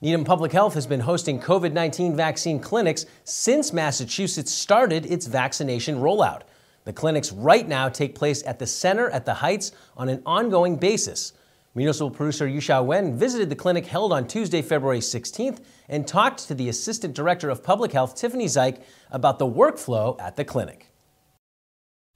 Needham Public Health has been hosting COVID-19 vaccine clinics since Massachusetts started its vaccination rollout. The clinics right now take place at the center at the Heights on an ongoing basis. Municipal producer Yushao Wen visited the clinic held on Tuesday, February 16th, and talked to the Assistant Director of Public Health, Tiffany Zeich, about the workflow at the clinic.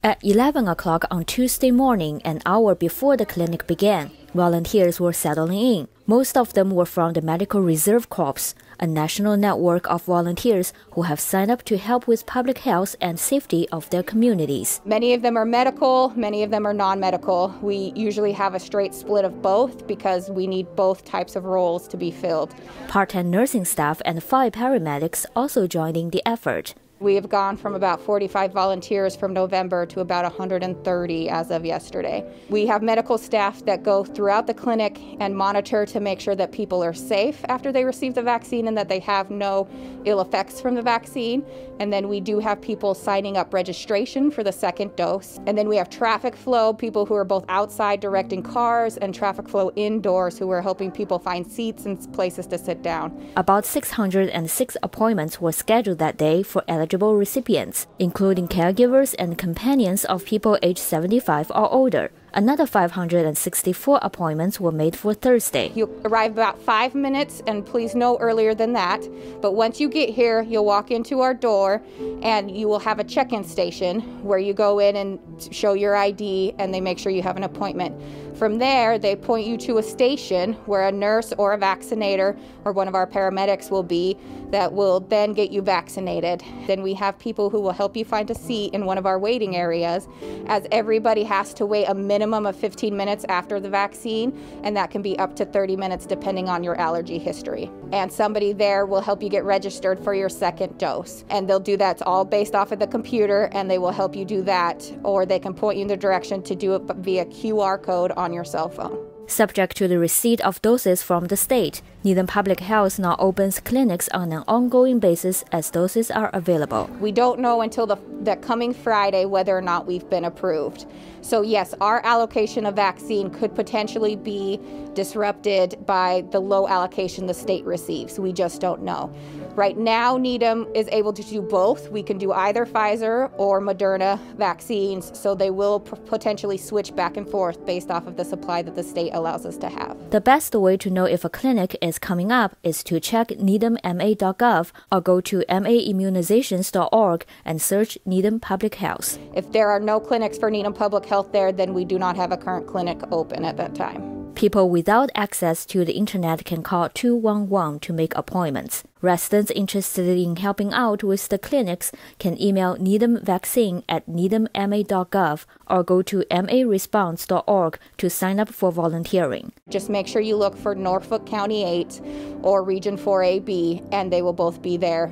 At 11 o'clock on Tuesday morning, an hour before the clinic began, volunteers were settling in. Most of them were from the Medical Reserve Corps, a national network of volunteers who have signed up to help with public health and safety of their communities. Many of them are medical, many of them are non-medical. We usually have a straight split of both because we need both types of roles to be filled. Part-time nursing staff and 5 paramedics also joining the effort. We have gone from about 45 volunteers from November to about 130 as of yesterday. We have medical staff that go throughout the clinic and monitor to make sure that people are safe after they receive the vaccine and that they have no ill effects from the vaccine. And then we do have people signing up registration for the second dose. And then we have traffic flow, people who are both outside directing cars, and traffic flow indoors who are helping people find seats and places to sit down. About 606 appointments were scheduled that day for eligible recipients, including caregivers and companions of people aged 75 or older. Another 564 appointments were made for Thursday. You'll arrive about 5 minutes, and please no earlier than that. But once you get here, you'll walk into our door and you will have a check-in station where you go in and show your ID and they make sure you have an appointment. From there, they point you to a station where a nurse or a vaccinator or one of our paramedics will be that will then get you vaccinated. Then we have people who will help you find a seat in one of our waiting areas, as everybody has to wait a minimum of 15 minutes after the vaccine, and that can be up to 30 minutes depending on your allergy history. And somebody there will help you get registered for your second dose. And they'll do that all based off of the computer, and they will help you do that, or they can point you in the direction to do it via QR code on your cell phone. Subject to the receipt of doses from the state, Needham Public Health now opens clinics on an ongoing basis as doses are available. We don't know until the coming Friday whether or not we've been approved. So yes, our allocation of vaccine could potentially be disrupted by the low allocation the state receives. We just don't know. Right now, Needham is able to do both. We can do either Pfizer or Moderna vaccines, so they will potentially switch back and forth based off of the supply that the state allows us to have. The best way to know if a clinic is coming up is to check needhamma.gov or go to maimmunizations.org and search Needham Public Health. If there are no clinics for Needham Public Health there, then we do not have a current clinic open at that time. People without access to the internet can call 211 to make appointments. Residents interested in helping out with the clinics can email needhamvaccine@needhamma.gov or go to maresponse.org to sign up for volunteering. Just make sure you look for Norfolk County 8 or Region 4AB, and they will both be there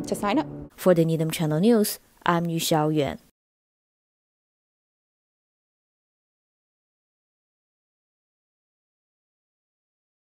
to sign up. For the Needham Channel News, I'm Yushao Yuan.